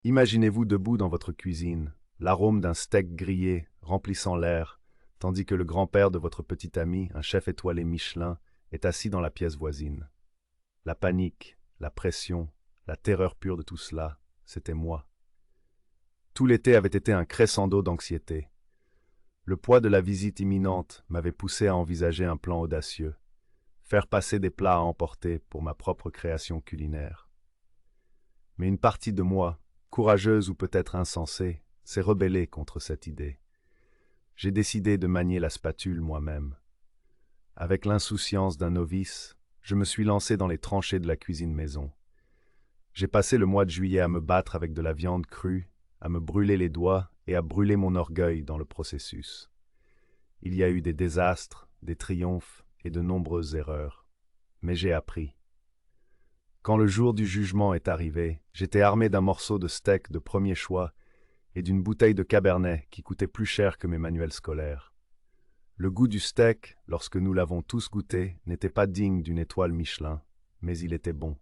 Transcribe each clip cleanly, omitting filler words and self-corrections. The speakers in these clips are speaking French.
Imaginez-vous debout dans votre cuisine, l'arôme d'un steak grillé remplissant l'air, tandis que le grand-père de votre petit ami, un chef étoilé Michelin, est assis dans la pièce voisine. La panique, la pression, la terreur pure de tout cela, c'était moi. Tout l'été avait été un crescendo d'anxiété. Le poids de la visite imminente m'avait poussé à envisager un plan audacieux, faire passer des plats à emporter pour ma propre création culinaire. Mais une partie de moi, courageuse ou peut-être insensée, s'est rebellée contre cette idée. J'ai décidé de manier la spatule moi-même. Avec l'insouciance d'un novice, je me suis lancé dans les tranchées de la cuisine maison. J'ai passé le mois de juillet à me battre avec de la viande crue, à me brûler les doigts et à brûler mon orgueil dans le processus. Il y a eu des désastres, des triomphes et de nombreuses erreurs. Mais j'ai appris. Quand le jour du jugement est arrivé, j'étais armé d'un morceau de steak de premier choix et d'une bouteille de Cabernet qui coûtait plus cher que mes manuels scolaires. Le goût du steak, lorsque nous l'avons tous goûté, n'était pas digne d'une étoile Michelin, mais il était bon.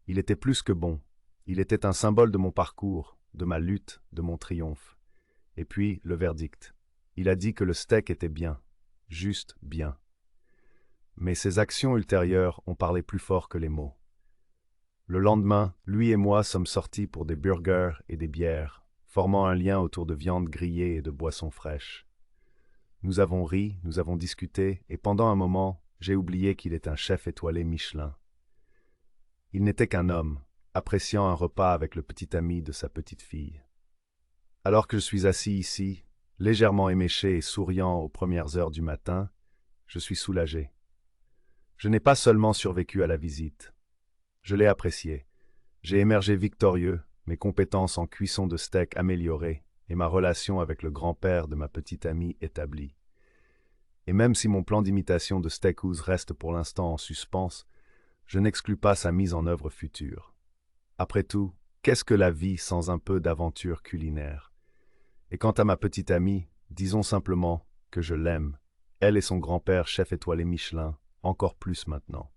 Il était plus que bon. Il était un symbole de mon parcours, de ma lutte, de mon triomphe. Et puis, le verdict. Il a dit que le steak était bien, juste bien. Mais ses actions ultérieures ont parlé plus fort que les mots. Le lendemain, lui et moi sommes sortis pour des burgers et des bières, formant un lien autour de viande grillée et de boissons fraîches. Nous avons ri, nous avons discuté, et pendant un moment, j'ai oublié qu'il est un chef étoilé Michelin. Il n'était qu'un homme, appréciant un repas avec le petit ami de sa petite fille. Alors que je suis assis ici, légèrement éméché et souriant aux premières heures du matin, je suis soulagé. Je n'ai pas seulement survécu à la visite. Je l'ai apprécié. J'ai émergé victorieux, mes compétences en cuisson de steak améliorées et ma relation avec le grand-père de ma petite amie établie. Et même si mon plan d'imitation de Steakhouse reste pour l'instant en suspens, je n'exclus pas sa mise en œuvre future. Après tout, qu'est-ce que la vie sans un peu d'aventure culinaire? Et quant à ma petite amie, disons simplement que je l'aime, elle et son grand-père chef étoilé Michelin, encore plus maintenant.